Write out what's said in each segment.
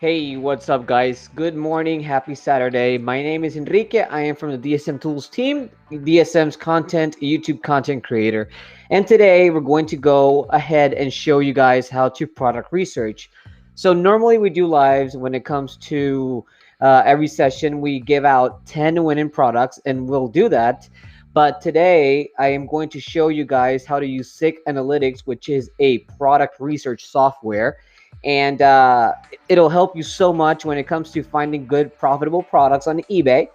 Hey, what's up, guys? Good morning. Happy Saturday. My name is Enrique. I am from the DSM Tools team, DSM's YouTube content creator. And today we're going to go ahead and show you guys how to product research. So, normally we do lives when it comes to every session, we give out 10 winning products, and we'll do that. But today I am going to show you guys how to use SIG Analytics, which is a product research software. And it'll help you so much when it comes to finding good profitable products on eBay,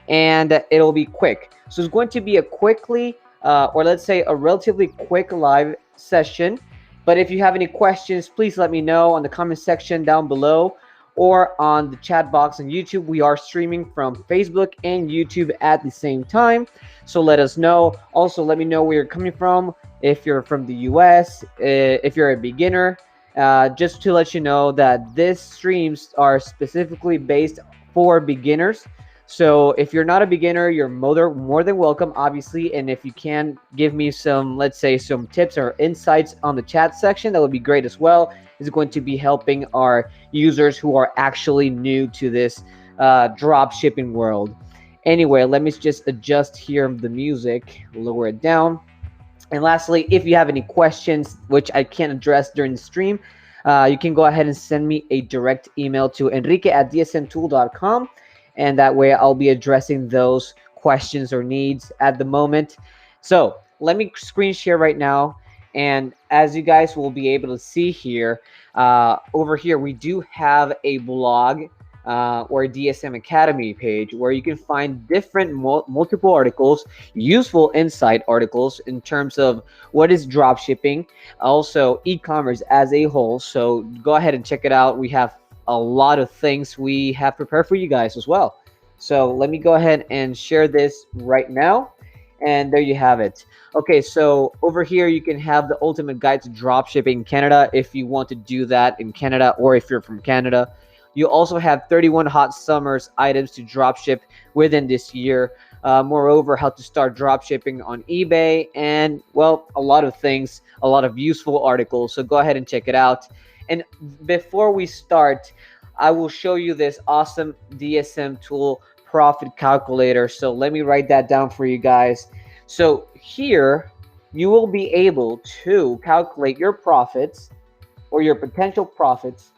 and it'll be quick. So it's going to be a quickly or let's say a relatively quick live session. But if you have any questions, please let me know on the comment section down below or on the chat box on YouTube. We are streaming from Facebook and YouTube at the same time, so let us know. Also, let me know where you're coming from, if you're from the US, if you're a beginner. Just to let you know that these streams are specifically based for beginners. So if you're not a beginner, you're more than welcome, obviously. And if you can give me some, let's say, some tips or insights on the chat section, that would be great as well. It's going to be helping our users who are actually new to this drop shipping world. Anyway, let me just adjust here the music, lower it down. And lastly, if you have any questions which I can't address during the stream, you can go ahead and send me a direct email to enrique@dsmtool.com, and that way I'll be addressing those questions or needs at the moment. So let me screen share right now. And as you guys will be able to see here, over here, we do have a blog or a DSM Academy page where you can find different multiple articles, useful insight articles in terms of what is drop shipping, also e-commerce as a whole. So go ahead and check it out. We have a lot of things we have prepared for you guys as well. So let me go ahead and share this right now. And there you have it. Okay, so over here you can have the ultimate guide to drop shipping in Canada if you want to do that in Canada, or if you're from Canada. You also have 31 hot summers items to dropship within this year. Moreover, how to start dropshipping on eBay, and well, a lot of things, a lot of useful articles. So go ahead and check it out. And before we start, I will show you this awesome DSM tool profit calculator. So let me write that down for you guys. So here you will be able to calculate your profits or your potential profits.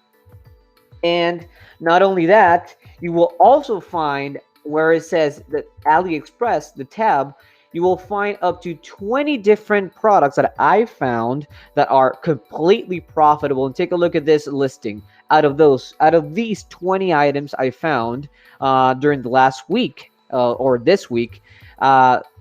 And not only that, you will also find where it says that Aliexpress, the tab, you will find up to 20 different products that I found that are completely profitable. And take a look at this listing. Out of these 20 items I found during the last week or this week,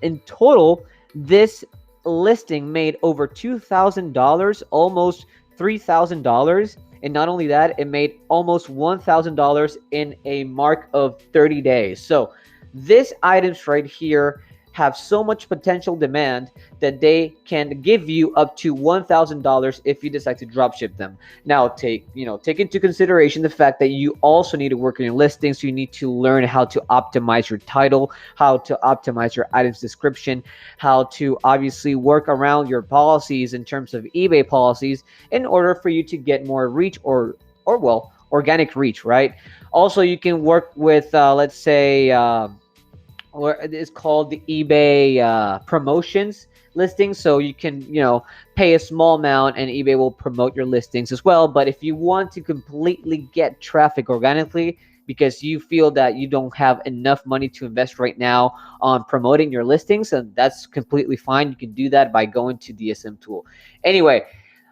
in total, this listing made over $2,000, almost $3,000. And not only that, it made almost $1,000 in a mark of 30 days. So these items right here have so much potential demand that they can give you up to $1,000 if you decide to drop ship them. Now, take into consideration the fact that you also need to work on your listings. So you need to learn how to optimize your title, how to optimize your items description, how to obviously work around your policies in terms of eBay policies in order for you to get more reach or well, organic reach, right? Also, you can work with let's say or it's called the eBay promotions listing. So you can, pay a small amount and eBay will promote your listings as well. But if you want to completely get traffic organically because you feel that you don't have enough money to invest right now on promoting your listings, and that's completely fine. You can do that by going to DSM Tool. Anyway,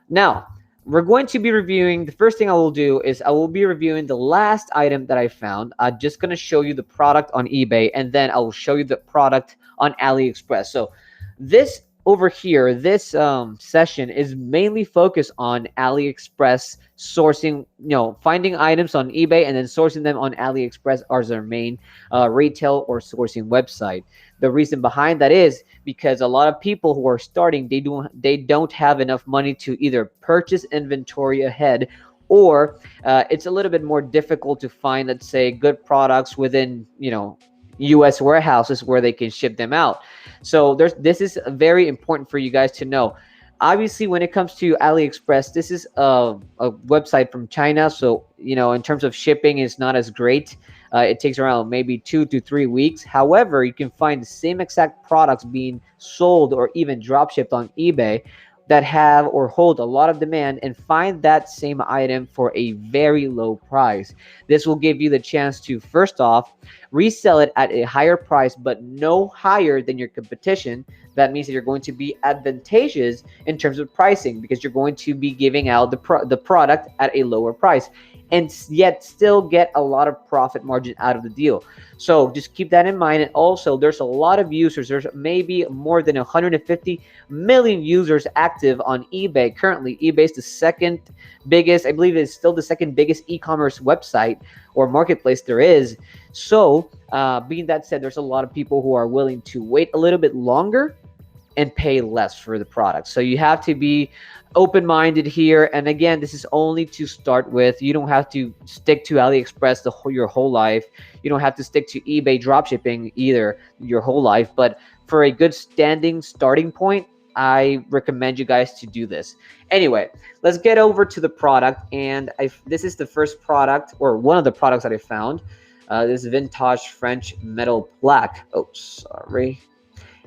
now we're going to be reviewing, the first thing I will do is I will be reviewing the last item that I found. I'm just going to show you the product on eBay, and then I will show you the product on AliExpress. So this over here, this session is mainly focused on AliExpress sourcing, finding items on eBay and then sourcing them on AliExpress as their main retail or sourcing website. The reason behind that is because a lot of people who are starting, they don't have enough money to either purchase inventory ahead, or it's a little bit more difficult to find, let's say, good products within, US warehouses where they can ship them out. So this is very important for you guys to know. Obviously, when it comes to AliExpress, this is a website from China, so in terms of shipping, it's not as great. It takes around maybe 2 to 3 weeks. However, you can find the same exact products being sold or even drop shipped on eBay that have or hold a lot of demand, and find that same item for a very low price. This will give you the chance to, first off, resell it at a higher price, but no higher than your competition. That means that you're going to be advantageous in terms of pricing, because you're going to be giving out the product at a lower price, and yet still get a lot of profit margin out of the deal. So just keep that in mind. And also, there's a lot of users. There's maybe more than 150 million users active on eBay currently. eBay is the second biggest, I believe it's still the second biggest e-commerce website or marketplace there is. So being that said, there's a lot of people who are willing to wait a little bit longer and pay less for the product. So you have to be open-minded here. And again, this is only to start with. You don't have to stick to AliExpress your whole life. You don't have to stick to eBay dropshipping either your whole life. But for a good standing starting point, I recommend you guys to do this. Anyway, let's get over to the product. And this is the first product, or one of the products that I found. This vintage French metal plaque. Oh, sorry.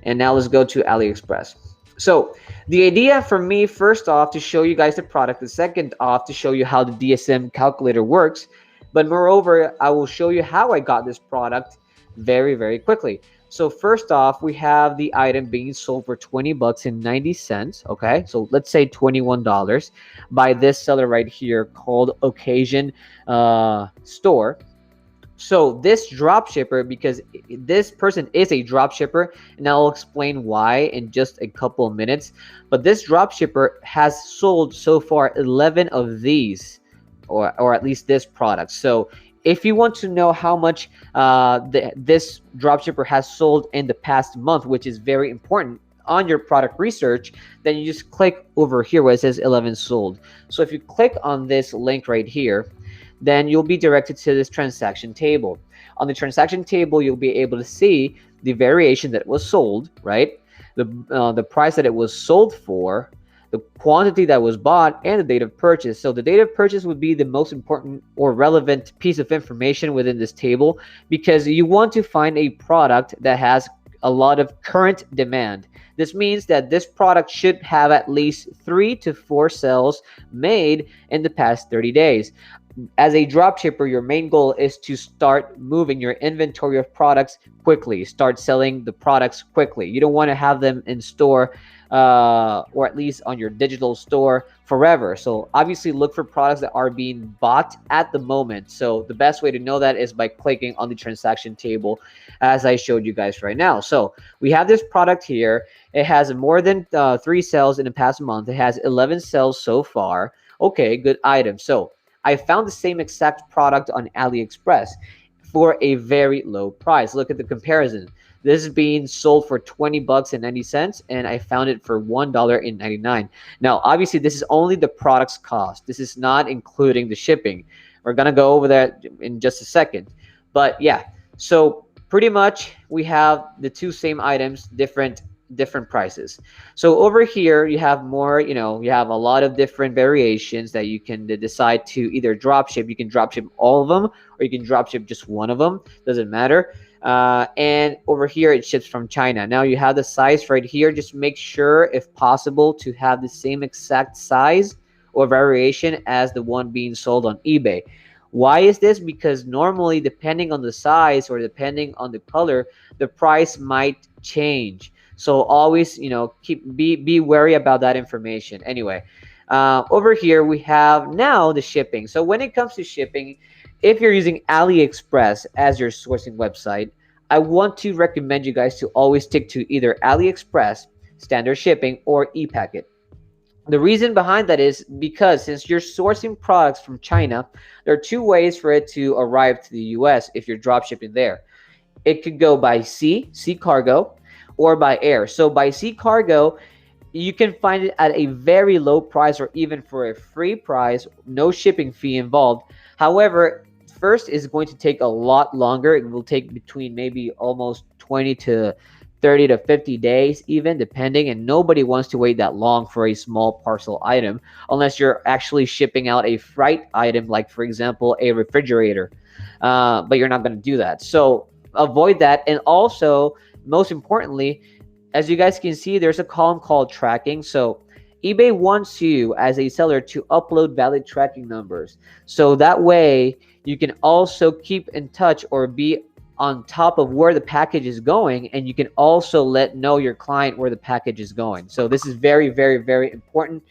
And now let's go to AliExpress. So the idea for me, first off, to show you guys the product, the second off, to show you how the DSM calculator works. But moreover, I will show you how I got this product very, very quickly. So first off, we have the item being sold for 20 bucks and 90 cents. Okay, so let's say $21 by this seller right here called Occasion Store. So this drop shipper, because this person is a drop shipper, and I'll explain why in just a couple of minutes, but this drop shipper has sold so far 11 of these, or at least this product. So if you want to know how much this drop shipper has sold in the past month, which is very important on your product research, then you just click over here where it says 11 sold. So if you click on this link right here, then you'll be directed to this transaction table. On the transaction table, you'll be able to see the variation that was sold, right? The price that it was sold for, the quantity that was bought, and the date of purchase. So the date of purchase would be the most important or relevant piece of information within this table, because you want to find a product that has a lot of current demand. This means that this product should have at least 3 to 4 sales made in the past 30 days. As a dropshipper, your main goal is to start moving your inventory of products quickly. Start selling the products quickly. You don't want to have them in store or at least on your digital store forever. So obviously look for products that are being bought at the moment. So the best way to know that is by clicking on the transaction table as I showed you guys right now. So we have this product here. It has more than 3 sales in the past month. It has 11 sales so far. Okay, good item. So I found the same exact product on AliExpress for a very low price. Look at the comparison. This is being sold for 20 bucks and 90 cents, and I found it for $1.99. Now, obviously, this is only the product's cost. This is not including the shipping. We're gonna go over that in just a second. But yeah, so pretty much we have the two same items, different prices. So over here you have more, you have a lot of different variations that you can decide to either drop ship. You can drop ship all of them, or you can drop ship just one of them, doesn't matter. And over here it ships from China. Now you have the size right here. Just make sure, if possible, to have the same exact size or variation as the one being sold on eBay. Why is this? Because normally, depending on the size or depending on the color, the price might change. So always, be wary about that information. Anyway, over here we have now the shipping. So when it comes to shipping, if you're using AliExpress as your sourcing website, I want to recommend you guys to always stick to either AliExpress, standard shipping, or ePacket. The reason behind that is because since you're sourcing products from China, there are 2 ways for it to arrive to the US if you're drop shipping there. It could go by sea cargo, or by air. So by sea cargo, you can find it at a very low price, or even for a free price, no shipping fee involved. However, first is going to take a lot longer. It will take between maybe almost 20 to 30 to 50 days even, depending, and nobody wants to wait that long for a small parcel item unless you're actually shipping out a freight item, like for example a refrigerator. But you're not going to do that, so avoid that. And also, most importantly, as you guys can see, there's a column called tracking. So eBay wants you as a seller to upload valid tracking numbers, so that way you can also keep in touch or be on top of where the package is going, and you can also let know your client where the package is going. So this is very, very, very important.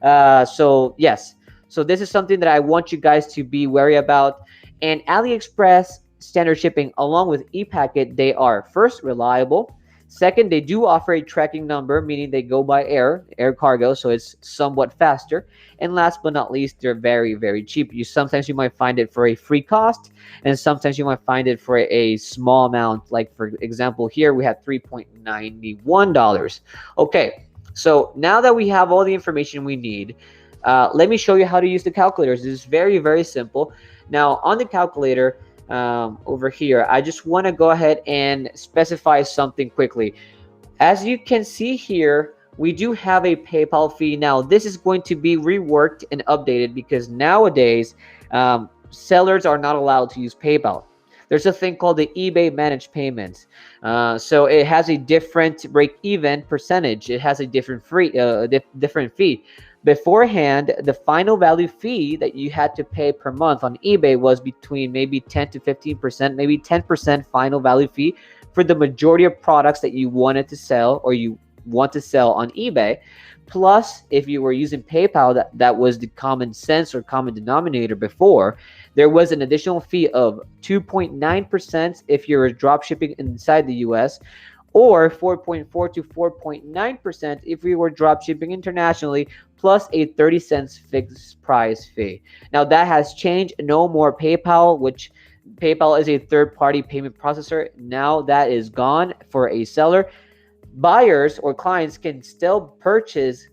So yes, so this is something that I want you guys to be wary about. And AliExpress standard shipping along with ePacket, they are first reliable. Second, they do offer a tracking number, meaning they go by air cargo, so it's somewhat faster. And last but not least, they're very, very cheap. Sometimes you might find it for a free cost, and sometimes you might find it for a small amount. Like for example, here we have $3.91. Okay, so now that we have all the information we need, let me show you how to use the calculators. This is very, very simple. Now on the calculator, over here, I just want to go ahead and specify something quickly. As you can see here, we do have a PayPal fee. Now this is going to be reworked and updated because nowadays sellers are not allowed to use PayPal. There's a thing called the eBay managed payments. So it has a different break-even percentage. It has a different different fee. Beforehand, the final value fee that you had to pay per month on eBay was between maybe 10 to 15%, maybe 10% final value fee for the majority of products that you wanted to sell or you want to sell on eBay. Plus, if you were using PayPal, that was the common sense or common denominator before, there was an additional fee of 2.9% if you're drop shipping inside the US, or 4.4 to 4.9% if we were drop shipping internationally, plus a 30 cents fixed price fee. Now that has changed. No more PayPal, which PayPal is a third-party payment processor. Now that is gone for a seller. Buyers or clients can still purchase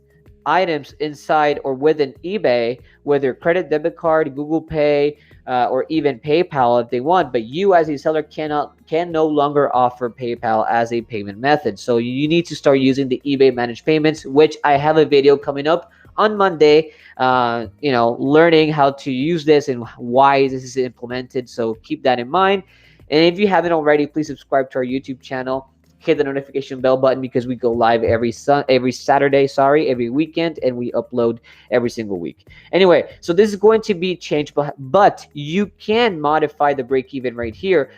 items inside or within eBay, whether credit, debit card, Google Pay, or even PayPal if they want, but you as a seller can no longer offer PayPal as a payment method. So you need to start using the eBay managed payments, which I have a video coming up on Monday, learning how to use this and why this is implemented. So keep that in mind. And if you haven't already, please subscribe to our YouTube channel. Hit the notification bell button because we go live every Saturday, every weekend, and we upload every single week. Anyway, so this is going to be changed, but you can modify the break-even right here.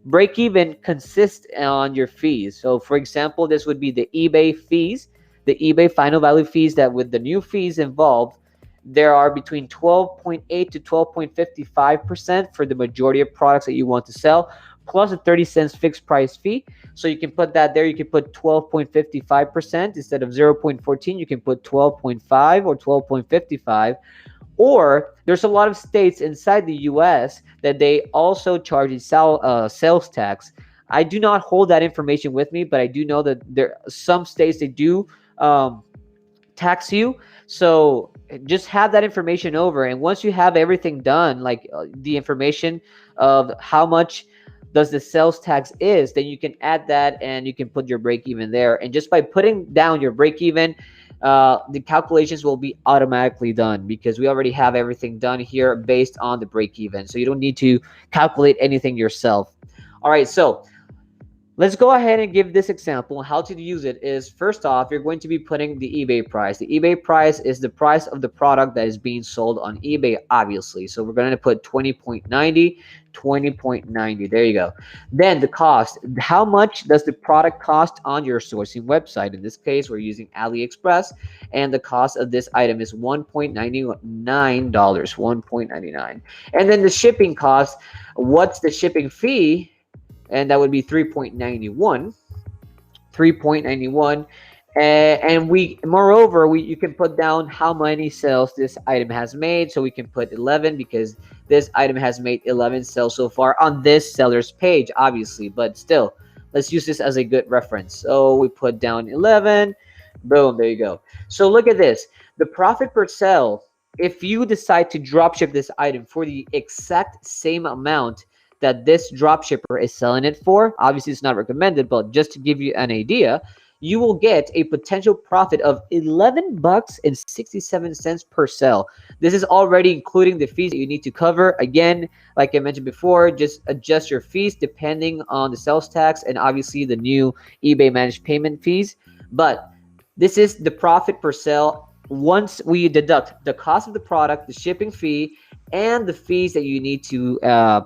Break-even consists on your fees. So for example, this would be the eBay fees, the eBay final value fees that with the new fees involved, there are between 12.8 to 12.55% for the majority of products that you want to sell, plus a 30 cents fixed price fee. So you can put that there. You can put 12.55% instead of 0.14. You can put 12.5 or 12.55. Or there's a lot of states inside the US that they also charge a sales tax. I do not hold that information with me, but I do know that there are some states they do tax you. So just have that information over, and once you have everything done, like the information of how much does the sales tax is, then you can add that and you can put your break even there. And just by putting down your break even, the calculations will be automatically done because we already have everything done here based on the break even. So you don't need to calculate anything yourself. All right, so let's go ahead and give this example. How to use it is, first off, you're going to be putting the eBay price. The eBay price is the price of the product that is being sold on eBay, obviously. So we're going to put 20.90, 20.90. There you go. Then the cost. How much does the product cost on your sourcing website? In this case, we're using Aliexpress, and the cost of this item is $1.99, $1.99. And then the shipping cost, what's the shipping fee? And that would be 3.91. And you can put down how many sales this item has made. So we can put 11 because this item has made 11 sales so far on this seller's page, obviously, but still, let's use this as a good reference. So we put down 11. Boom, there you go. So look at this. The profit per sale, if you decide to drop ship this item for the exact same amount that this dropshipper is selling it for, obviously it's not recommended, but just to give you an idea, you will get a potential profit of 11 bucks and 67 cents per sale. This is already including the fees that you need to cover. Again, like I mentioned before, just adjust your fees depending on the sales tax and obviously the new eBay managed payment fees. But this is the profit per sale once we deduct the cost of the product, the shipping fee, and the fees that you need to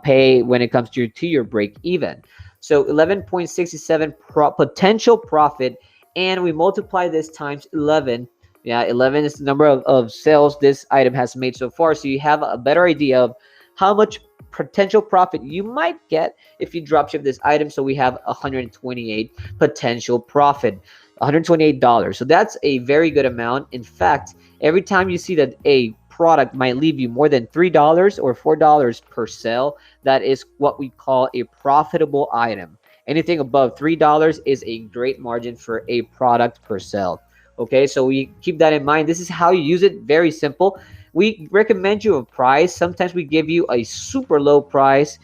pay when it comes to your break even. So 11.67 potential profit, and we multiply this times 11. Yeah, 11 is the number of sales this item has made so far. So you have a better idea of how much potential profit you might get if you dropship this item. So we have 128 potential profit. $128. So that's a very good amount. In fact, every time you see that a product might leave you more than $3 or $4 per sale, that is what we call a profitable item. Anything above $3 is a great margin for a product per sale. Okay, so we keep that in mind. This is how you use it. Very simple. We recommend you a price. Sometimes we give you a super low price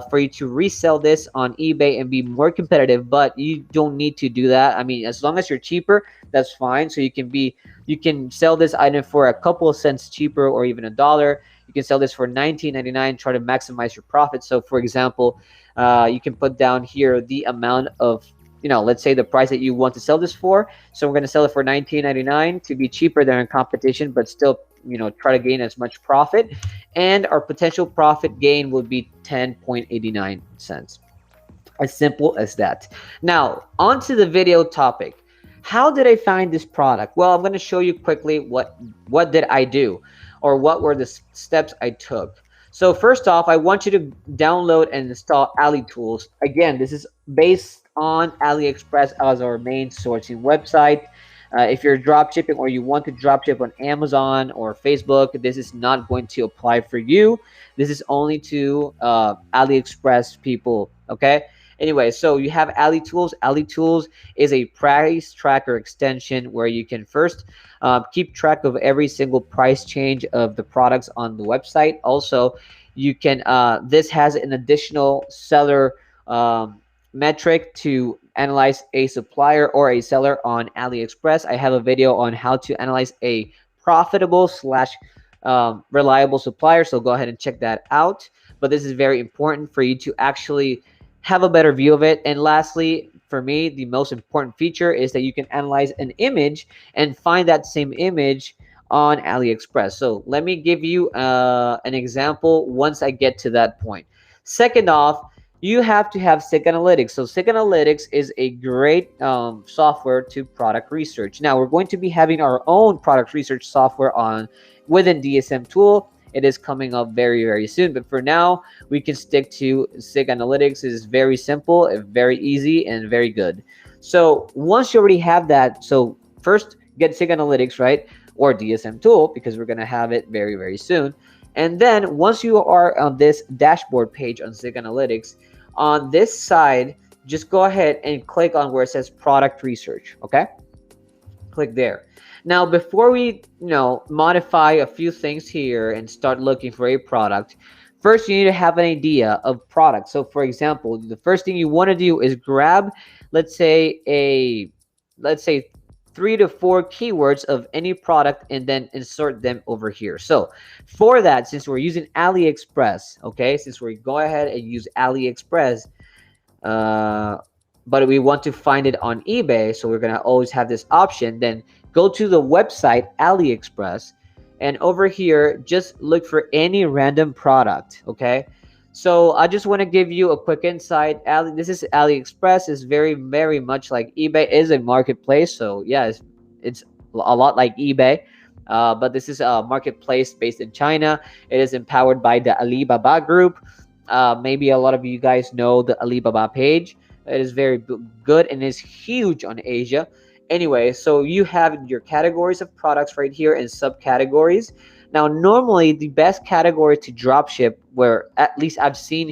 for you to resell this on eBay and be more competitive, but you don't need to do that. I mean, as long as you're cheaper, that's fine. So you can sell this item for a couple of cents cheaper or even $1. You can sell this for $19.99, try to maximize your profit. So for example, you can put down here the amount of, let's say the price that you want to sell this for. So we're going to sell it for $19.99 to be cheaper than our competition, but still, try to gain as much profit. And our potential profit gain would be 10.89 cents. As simple as that. Now, on to the video topic. How did I find this product? Well, I'm going to show you quickly what did I do, or what were the steps I took. So first off, I want you to download and install AliTools. Again, this is based on Aliexpress as our main sourcing website. If you're dropshipping or you want to dropship on Amazon or Facebook, this is not going to apply for you. This is only to Aliexpress people, okay? Anyway, so you have AliTools. AliTools is a price tracker extension where you can first keep track of every single price change of the products on the website. Also, you can this has an additional seller metric to analyze a supplier or a seller on AliExpress. I have a video on how to analyze a profitable slash reliable supplier, so go ahead and check that out. But this is very important for you to actually have a better view of it. And lastly, for me, the most important feature is that you can analyze an image and find that same image on AliExpress. So let me give you an example once I get to that point. Second off, you have to have SIG Analytics. So SIG Analytics is a great software to product research. Now we're going to be having our own product research software within DSM Tool. It is coming up very, very soon. But for now, we can stick to SIG Analytics. It is very simple, very easy, and very good. So once you already have that, so first get SIG Analytics, right? Or DSM Tool, because we're going to have it very, very soon. And then once you are on this dashboard page on SIG Analytics, on this side, just go ahead and click on where it says product research, okay? Click there. Now, before we, modify a few things here and start looking for a product, first you need to have an idea of product. So for example, the first thing you want to do is grab, let's say 3 to 4 keywords of any product and then insert them over here. So for that, since we're using AliExpress, okay, since we go ahead and use AliExpress, but we want to find it on eBay, so we're going to always have this option, then go to the website AliExpress, and over here, just look for any random product, okay? So I just want to give you a quick insight. This is AliExpress. It's very, very much like eBay. It is a marketplace. So yeah, it's a lot like eBay. But this is a marketplace based in China. It is empowered by the Alibaba group. Maybe a lot of you guys know the Alibaba page. It is very good and is huge on Asia. Anyway, so you have your categories of products right here and subcategories. Now, normally the best category to dropship, where at least I've seen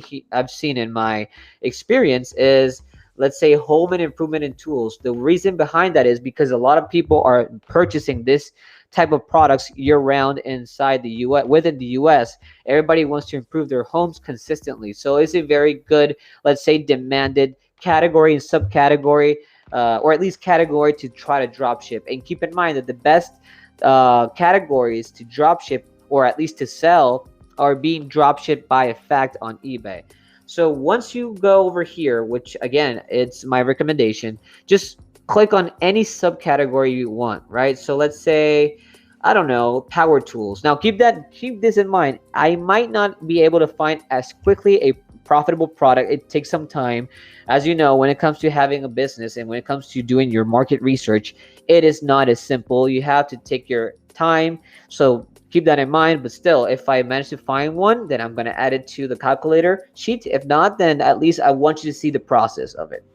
in my experience, is, let's say, home and improvement and tools. The reason behind that is because a lot of people are purchasing this type of products year round inside the US. Within the US, everybody wants to improve their homes consistently, so it's a very good, let's say, demanded category and subcategory, or at least category to try to drop ship. And keep in mind that the best categories to drop ship, or at least to sell, are being drop shipped by a fact on eBay. So once you go over here, which again, it's my recommendation, just click on any subcategory you want, right? So let's say, I don't know, power tools. Now keep this in mind. I might not be able to find as quickly a profitable product. It takes some time. As you know, when it comes to having a business and when it comes to doing your market research, it is not as simple. You have to take your time. So keep that in mind. But still, if I manage to find one, then I'm going to add it to the calculator sheet. If not, then at least I want you to see the process of it.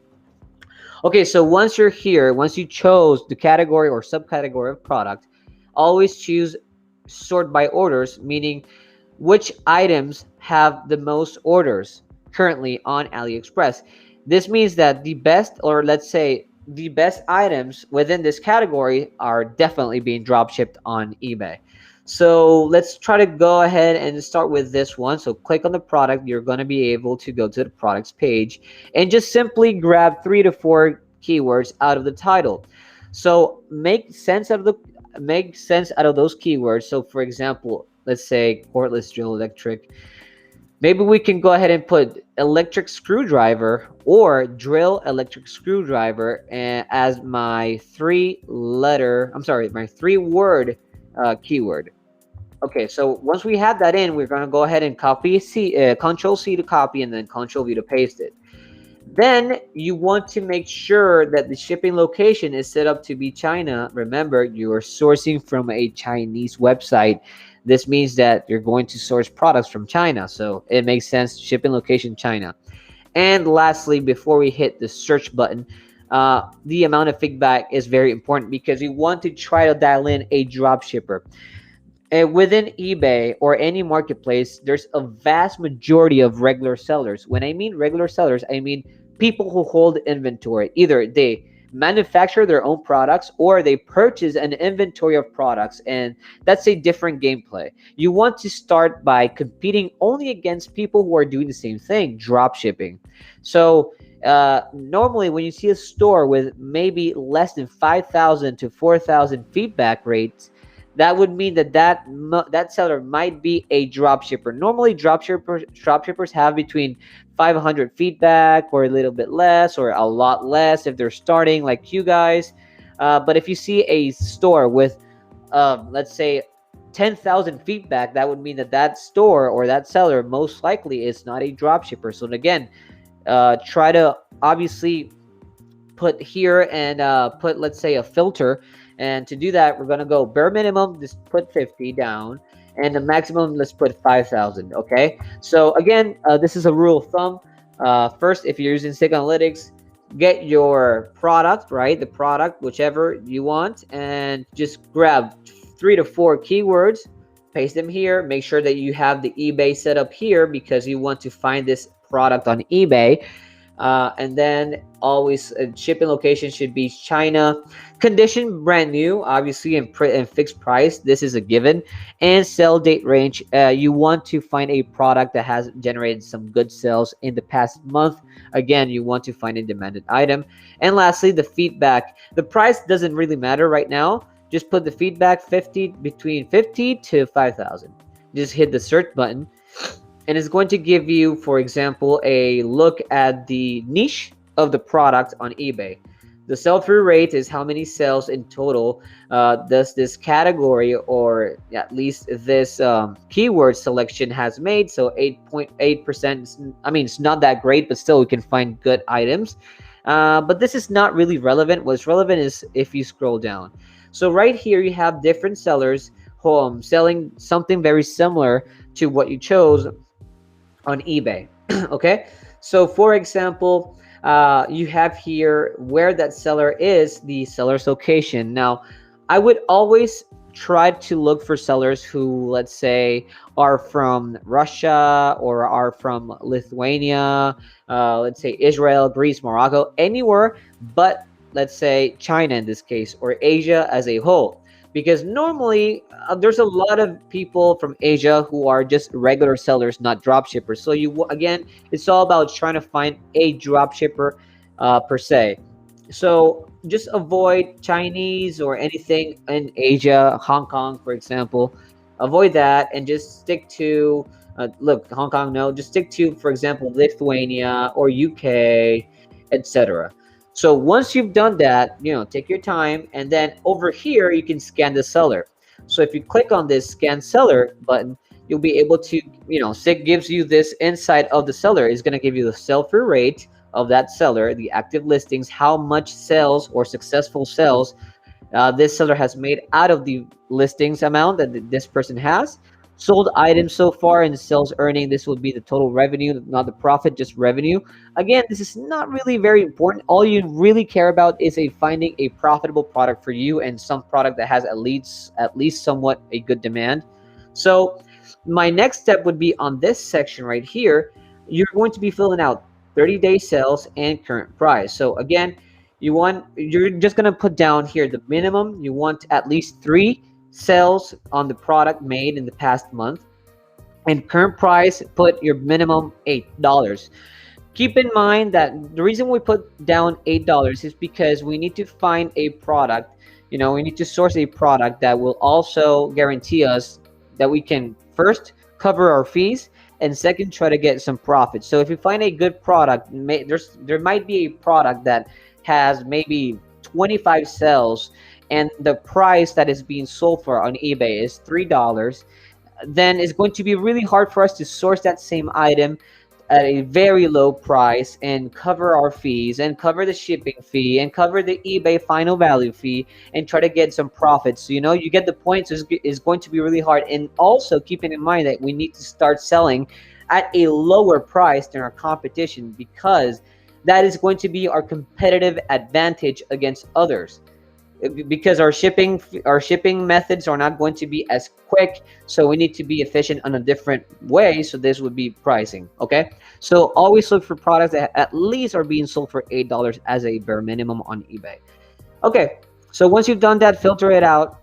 Okay, so once you're here, once you chose the category or subcategory of product, always choose sort by orders, meaning which items have the most orders currently on AliExpress. This means that the best, or let's say the best items within this category, are definitely being drop shipped on eBay. So let's try to go ahead and start with this one. So click on the product. You're going to be able to go to the products page and just simply grab 3 to 4 keywords out of the title. So make sense out of those keywords. So for example, let's say cordless drill electric. Maybe we can go ahead and put electric screwdriver or drill electric screwdriver as my my 3-word keyword. Okay, so once we have that in, we're going to go ahead and Control C to copy, and then Control V to paste it. Then you want to make sure that the shipping location is set up to be China. Remember, you are sourcing from a Chinese website. This means that you're going to source products from China. So it makes sense, shipping location China. And lastly, before we hit the search button, the amount of feedback is very important because you want to try to dial in a drop shipper. Within eBay or any marketplace, there's a vast majority of regular sellers. When I mean regular sellers, I mean people who hold inventory. Either they manufacture their own products or they purchase an inventory of products, and that's a different gameplay. You want to start by competing only against people who are doing the same thing, drop shipping. So normally when you see a store with maybe less than 5,000 to 4,000 feedback rates, that would mean that seller might be a drop shipper. Normally, drop shippers have between 500 feedback, or a little bit less, or a lot less if they're starting like you guys. But if you see a store with, let's say, 10,000 feedback, that would mean that store or that seller most likely is not a drop shipper. So again, try to obviously put here and put, let's say, a filter. And to do that, we're going to go bare minimum, just put 50 down, and the maximum, let's put 5,000. Okay, so again, this is a rule of thumb. First, if you're using Sig Analytics, get your product, right, the product, whichever you want, and just grab 3 to 4 keywords, paste them here. Make sure that you have the eBay set up here because you want to find this product on eBay. And then always shipping location should be China. Condition brand new, obviously, and fixed price. This is a given. And sell date range. You want to find a product that has generated some good sales in the past month. Again, you want to find a demanded item. And lastly, the feedback. The price doesn't really matter right now. Just put the feedback between 50 to 5,000. Just hit the search button. And it's going to give you, for example, a look at the niche of the product on eBay. The sell-through rate is how many sales in total does this category, or at least this keyword selection has made. So 8.8%. I mean, it's not that great, but still we can find good items. But this is not really relevant. What's relevant is if you scroll down. So right here you have different sellers selling something very similar to what you chose on eBay. Okay, so for example, you have here where that seller is, the seller's location. Now, I would always try to look for sellers who, let's say, are from Russia or are from Lithuania, let's say Israel, Greece, Morocco, anywhere but, let's say, China in this case, or Asia as a whole. because normally there's a lot of people from Asia who are just regular sellers, not drop shippers. So again, it's all about trying to find a drop shipper per se. So just avoid Chinese or anything in Asia, Hong Kong, for example. Avoid that and just stick to, look, Hong Kong, no, just stick to, for example, Lithuania or UK, etc. So once you've done that, take your time, and then over here you can scan the seller. So if you click on this scan seller button, you'll be able to, it gives you this insight of the seller. It's going to give you the sell-through rate of that seller, the active listings, how much sales or successful sales this seller has made out of the listings amount that this person has. Sold items so far and sales earning, this would be the total revenue, not the profit, just revenue. Again, this is not really very important. All you really care about is finding a profitable product for you, and some product that has at least somewhat a good demand. So my next step would be on this section right here. You're going to be filling out 30-day sales and current price. So again, you're just going to put down here the minimum. You want at least 3 sales on the product made in the past month, and current price, put your minimum $8. Keep in mind that the reason we put down $8 is because we need to find a product, we need to source a product that will also guarantee us that we can first cover our fees, and second, try to get some profit. So if you find a good product, there might be a product that has maybe 25 sales, and the price that is being sold for on eBay is $3, then it's going to be really hard for us to source that same item at a very low price and cover our fees and cover the shipping fee and cover the eBay final value fee and try to get some profits. So, you get the point. So it's going to be really hard. And also keeping in mind that we need to start selling at a lower price than our competition, because that is going to be our competitive advantage against others, because our shipping methods are not going to be as quick, so we need to be efficient in a different way. So this would be pricing. Okay, so always look for products that at least are being sold for $8 as a bare minimum on eBay. Okay, so once you've done that, filter it out,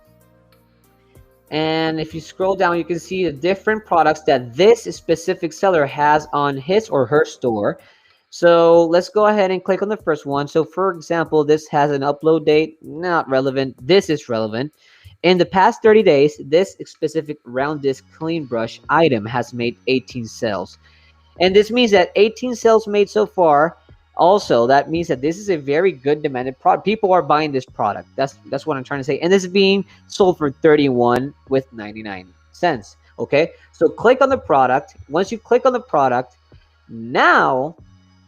and if you scroll down, you can see the different products that this specific seller has on his or her store. So let's go ahead and click on the first one. So for example, this has an upload date, not relevant. This is relevant. In the past 30 days, this specific round disc clean brush item has made 18 sales. And this means that 18 sales made so far. Also, that means that this is a very good demanded product. People are buying this product. That's what I'm trying to say. And this is being sold for $31.99. Okay, so click on the product. Once you click on the product, now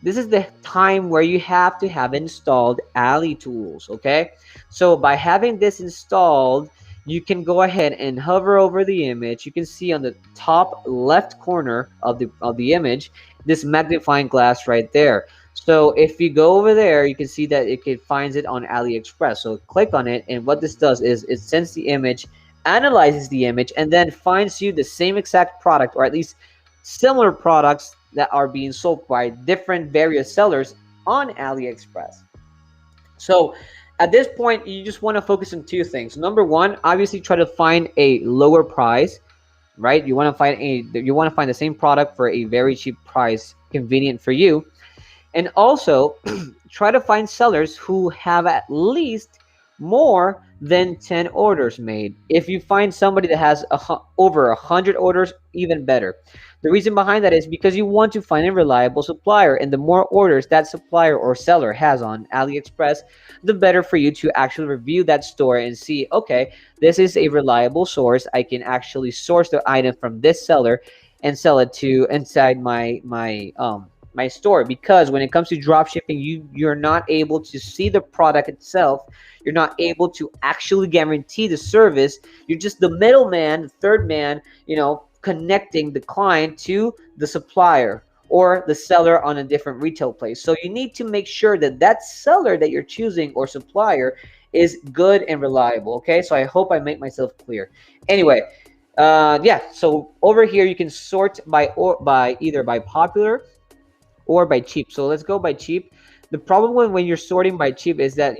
this is the time where you have to have installed Ali tools. Okay, so by having this installed, you can go ahead and hover over the image. You can see on the top left corner of the image this magnifying glass right there. So if you go over there, you can see that it finds it on Aliexpress. So click on it, and what this does is it sends the image, analyzes the image, and then finds you the same exact product, or at least similar products that are being sold by different various sellers on Aliexpress. So at this point, you just want to focus on 2 things. Number one, obviously try to find a lower price, right? You want to find the same product for a very cheap price, convenient for you. And also try to find sellers who have at least more than 10 orders made. If you find somebody that has over 100 orders, even better. The reason behind that is because you want to find a reliable supplier, and the more orders that supplier or seller has on Aliexpress, the better for you to actually review that store and see, okay, this is a reliable source. I can actually source the item from this seller and sell it to inside my store. Because when it comes to drop shipping, you're not able to see the product itself. You're not able to actually guarantee the service. You're just the middleman, the third man, connecting the client to the supplier or the seller on a different retail place. So you need to make sure that that seller that you're choosing or supplier is good and reliable. Okay, so I hope I make myself clear. Anyway, yeah, so over here you can sort by either by popular or by cheap. So let's go by cheap. The problem when you're sorting by cheap is that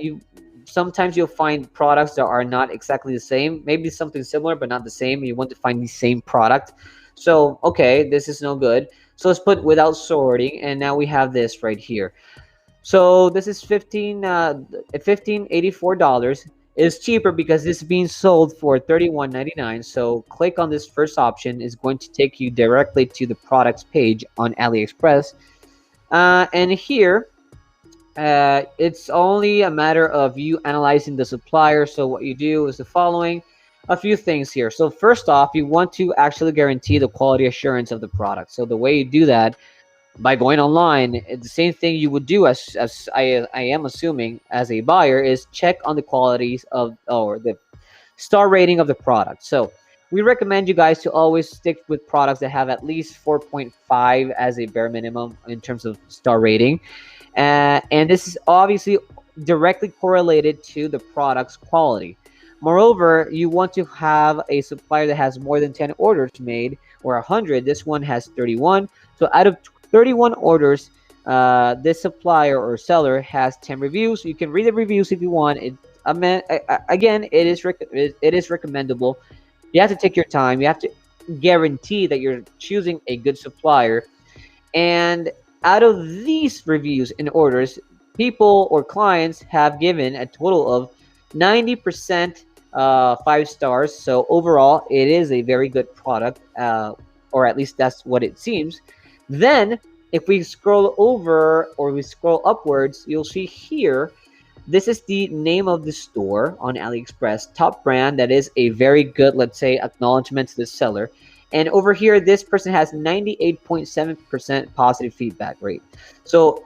sometimes you'll find products that are not exactly the same, maybe something similar but not the same. You want to find the same product. So okay, this is no good. So let's put without sorting, and now we have this right here. So this is 1584 dollars. Is cheaper because this is being sold for 31.99. So click on this first option, is going to take you directly to the products page on AliExpress. And here, it's only a matter of you analyzing the supplier. So what you do is the following: a few things here. So first off, you want to actually guarantee the quality assurance of the product. So the way you do that, by going online, it's the same thing you would do as I am assuming as a buyer, is check on the qualities of, or the star rating of the product. So we recommend you guys to always stick with products that have at least 4.5 as a bare minimum in terms of star rating. And this is obviously directly correlated to the product's quality. Moreover, you want to have a supplier that has more than 10 orders made, or 100. This one has 31. So out of 31 orders, this supplier or seller has 10 reviews. You can read the reviews if you want. Again, it is recommendable. You have to take your time. You have to guarantee that you're choosing a good supplier. And out of these reviews and orders, people or clients have given a total of 90% 5 stars. So overall, it is a very good product, or at least that's what it seems. Then, if we scroll over or we scroll upwards, you'll see here, this is the name of the store on AliExpress, top brand. That is a very good, let's say, acknowledgement to the seller. And over here, this person has 98.7% positive feedback rate. So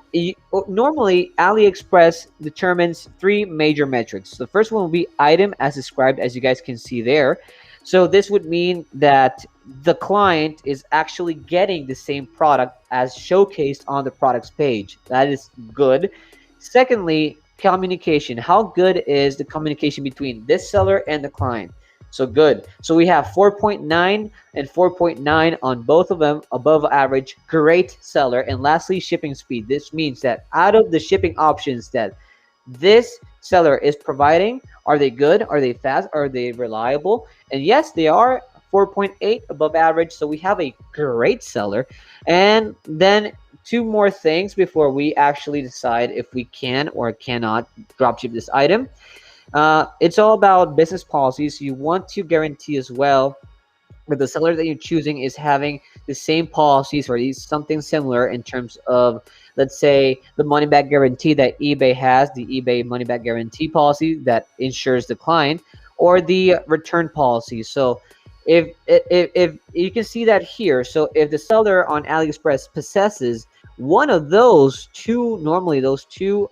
normally, AliExpress determines 3 major metrics. The first one will be item as described, as you guys can see there. So this would mean that the client is actually getting the same product as showcased on the products page. That is good. Secondly, communication. How good is the communication between this seller and the client? So good. So we have 4.9 and 4.9 on both of them, above average, great seller. And lastly, shipping speed. This means that out of the shipping options that this seller is providing, are they good? Are they fast? Are they reliable? And yes, they are. 4.8 above average. So we have a great seller. And then 2 more things before we actually decide if we can or cannot dropship this item. It's all about business policies. You want to guarantee as well that the seller that you're choosing is having the same policies, or at least something similar in terms of, let's say, the money back guarantee that eBay has, the eBay money back guarantee policy that ensures the client, or the return policy. So if you can see that here, so if the seller on AliExpress possesses one of those two, normally those two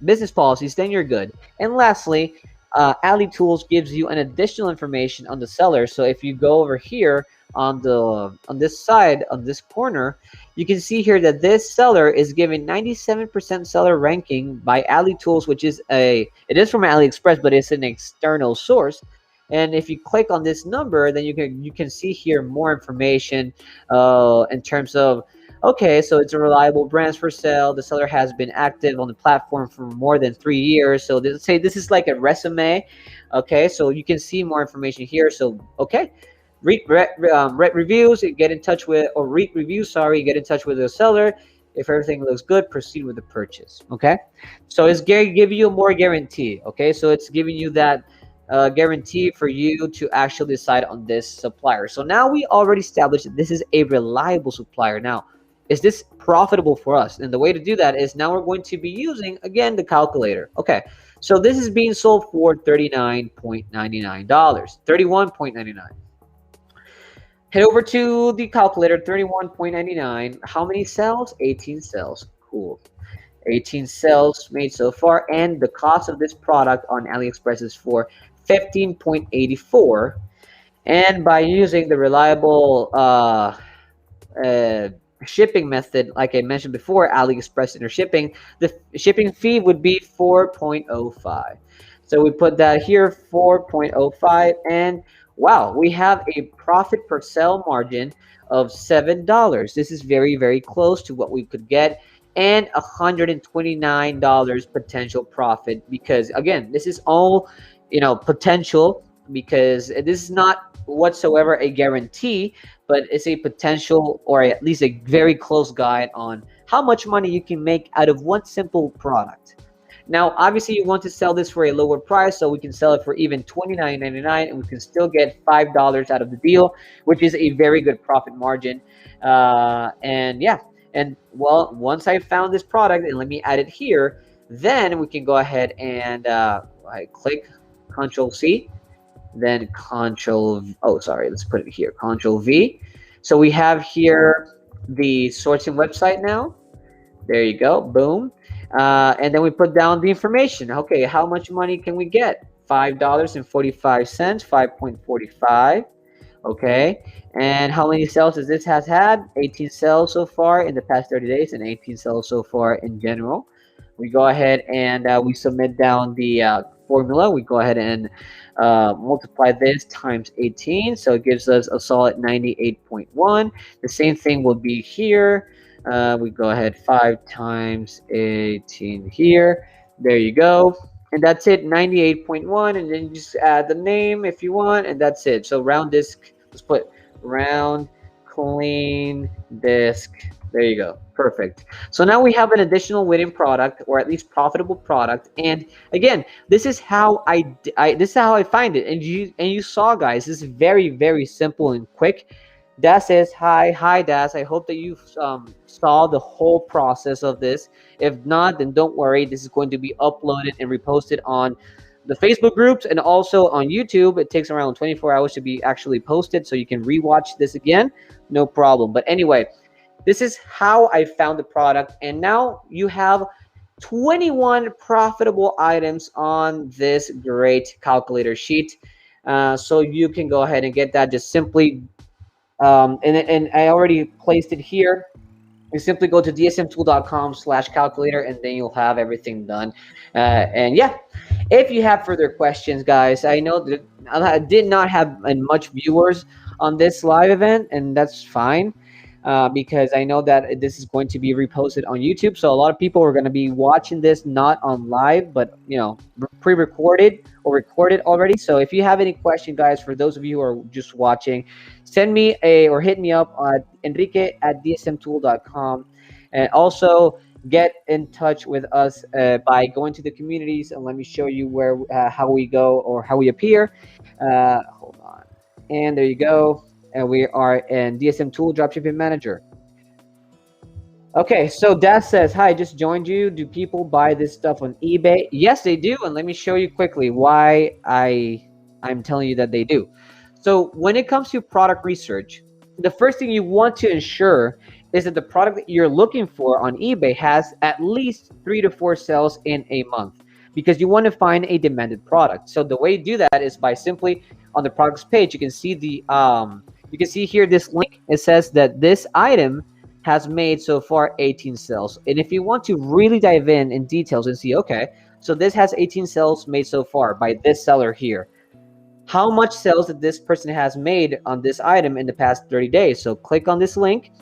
business policies, then you're good. And lastly, Ali Tools gives you an additional information on the seller. So if you go over here on this side, on this corner, you can see here that this seller is given 97% seller ranking by Ali Tools, which is it is from AliExpress, but it's an external source. And if you click on this number, then you can see here more information in terms of, okay, so it's a reliable brand for sale. The seller has been active on the platform for more than 3 years. So let's say this is like a resume. Okay, so you can see more information here. So okay, read reviews, get in touch with, or read reviews, sorry, get in touch with the seller. If everything looks good, proceed with the purchase. Okay, so it's giving you more guarantee. Okay, so it's giving you that guarantee for you to actually decide on this supplier. So now we already established that this is a reliable supplier. Now, is this profitable for us? And the way to do that is, now we're going to be using, again, the calculator. Okay, so this is being sold for $39.99, $31.99. Head over to the calculator, $31.99. How many sales? 18 sales. Cool. 18 sales made so far, and the cost of this product on AliExpress is for $15.84. And by using the reliable shipping method, like I mentioned before, AliExpress Intershipping, the shipping fee would be 4.05. So we put that here, 4.05, and wow, we have a profit per sale margin of $7. This is very, very close to what we could get and $129 potential profit, because again, this is all, potential, because this is not whatsoever a guarantee, but it's a potential, or at least a very close guide on how much money you can make out of one simple product. Now, obviously, you want to sell this for a lower price, so we can sell it for even $29.99, and we can still get $5 out of the deal, which is a very good profit margin. And yeah, and well, once I found this product, and let me add it here, then we can go ahead and I click Control C, then let's put it here, Control V. So we have here the sourcing website now. There you go, boom. And then we put down the information. Okay, how much money can we get? $5.45, 5.45. Okay, and how many sales does this has had? 18 sales so far in the past 30 days, and 18 sales so far in general. We go ahead and we submit down the formula. We go ahead and multiply this times 18, so it gives us a solid 98.1. The same thing will be here. We go ahead 5 times 18 here. There you go. And that's it, 98.1. And then you just add the name if you want, and that's it. So round disk, let's put round clean disk. There you go. Perfect. So now we have an additional winning product, or at least profitable product. And again, this is how this is how I find it. And you saw, guys, this is very, very simple and quick. Das says, hi Das. I hope that you saw the whole process of this. If not, then don't worry. This is going to be uploaded and reposted on the Facebook groups and also on YouTube. It takes around 24 hours to be actually posted, so you can rewatch this again. No problem. But anyway, this is how I found the product, and now you have 21 profitable items on this great calculator sheet. So you can go ahead and get that. Just simply and I already placed it here. You simply go to dsmtool.com/calculator, and then you'll have everything done. And yeah, if you have further questions, guys, I know that I did not have much viewers on this live event, and that's fine. Because I know that this is going to be reposted on YouTube. So a lot of people are going to be watching this not on live, but pre-recorded or recorded already. So if you have any question, guys, for those of you who are just watching, send me or hit me up at enrique@dsmtool.com, and also get in touch with us by going to the communities, and let me show you where how we go or how we appear. Hold on, and there you go. And we are in DSM Tool Dropshipping Manager. Okay, so Das says, hi, just joined you. Do people buy this stuff on eBay? Yes, they do. And let me show you quickly why I'm telling you that they do. So when it comes to product research, the first thing you want to ensure is that the product that you're looking for on eBay has at least 3 to 4 sales in a month, because you want to find a demanded product. So the way you do that is by simply on the products page, you can see you can see here this link. It says that this item has made so far 18 sales. And if you want to really dive in details and see, okay, so this has 18 sales made so far by this seller here. How much sales that this person has made on this item in the past 30 days? So click on this link,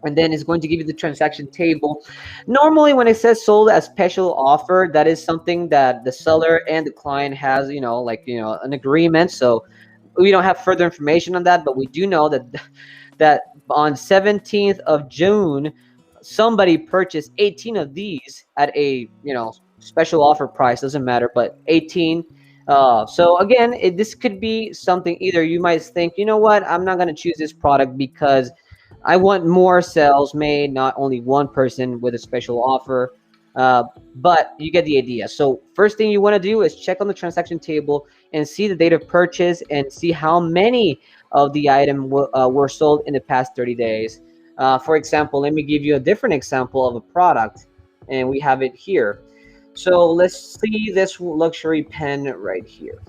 and then it's going to give you the transaction table. Normally, when it says sold as special offer, that is something that the seller and the client has, an agreement. So we don't have further information on that, but we do know that on 17th of June, somebody purchased 18 of these at a special offer price. Doesn't matter, but 18. So again, this could be something. Either you might think, you know what, I'm not going to choose this product because I want more sales made, not only one person with a special offer. But you get the idea. So first thing you want to do is check on the transaction table and see the date of purchase and see how many of the item were sold in the past 30 days. For example, let me give you a different example of a product, and we have it here. So let's see this luxury pen right here.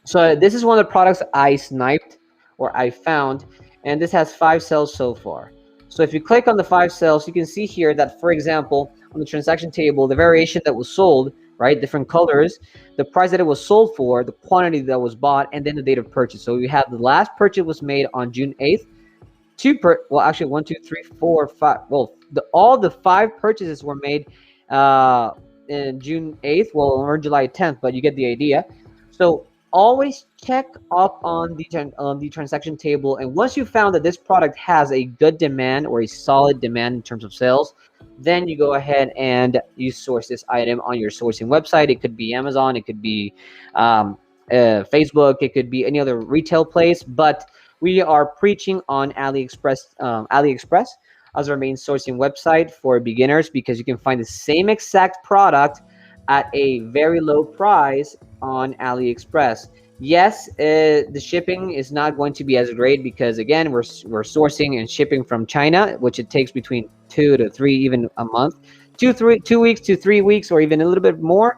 So this is one of the products I sniped or I found, and this has 5 sales so far. So if you click on the 5 sales, you can see here that, for example, on the transaction table, the variation that was sold, right, different colors, the price that it was sold for, the quantity that was bought, and then the date of purchase. So we have the last purchase was made on June 8th well, actually, one, two, three, four, five. Well, all the five purchases were made uh, in June 8th, well, or July 10th, but you get the idea. So always check up on the transaction table, and once you found that this product has a good demand or a solid demand in terms of sales, then you go ahead and you source this item on your sourcing website. It could be Amazon, it could be um, Facebook, it could be any other retail place, but we are preaching on Aliexpress as our main sourcing website for beginners, because you can find the same exact product at a very low price on Aliexpress. Yes, the shipping is not going to be as great because, again, we're sourcing and shipping from China, which it takes between 2 to 3, even a month, 2 weeks to 3 weeks, or even a little bit more.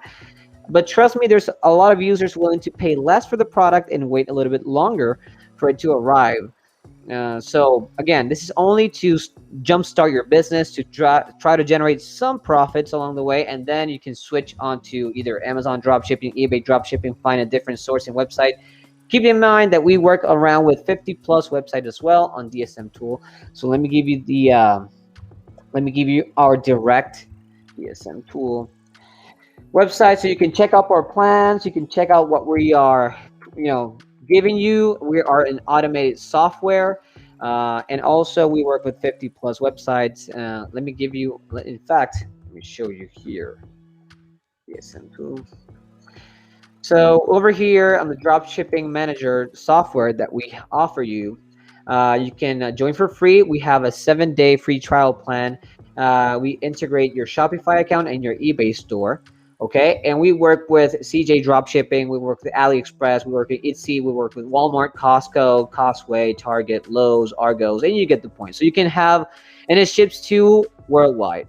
But trust me, there's a lot of users willing to pay less for the product and wait a little bit longer for it to arrive. So again, this is only to jumpstart your business, to try to generate some profits along the way, and then you can switch on to either Amazon dropshipping, eBay dropshipping, find a different sourcing website. Keep in mind that we work around with 50 plus websites as well on DSM Tool. So let me give you our direct DSM Tool website, so you can check out our plans. You can check out what we are, giving you. We are an automated software, and also we work with 50 plus websites. Let me give you, in fact, let me show you here. DSM Tool. So over here on the Dropshipping Manager software that we offer you, you can join for free. We have a 7-day free trial plan. We integrate your Shopify account and your eBay store. Okay, and we work with CJ Dropshipping, we work with Aliexpress, we work with Etsy, we work with Walmart, Costco, Costway, Target, Lowe's, Argos, and you get the point. So you can have, and it ships to worldwide.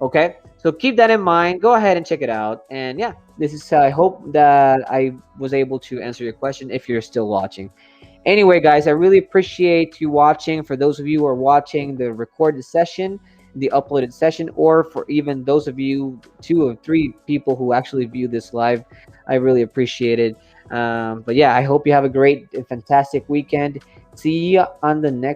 Okay, so keep that in mind. Go ahead and check it out. And yeah, this is, I hope that I was able to answer your question if you're still watching. Anyway, guys, I really appreciate you watching. For those of you who are watching the recorded session, the uploaded session, or for even those of you, 2 or 3 people who actually view this live, I really appreciate it. But yeah, I hope you have a great and fantastic weekend. See you on the next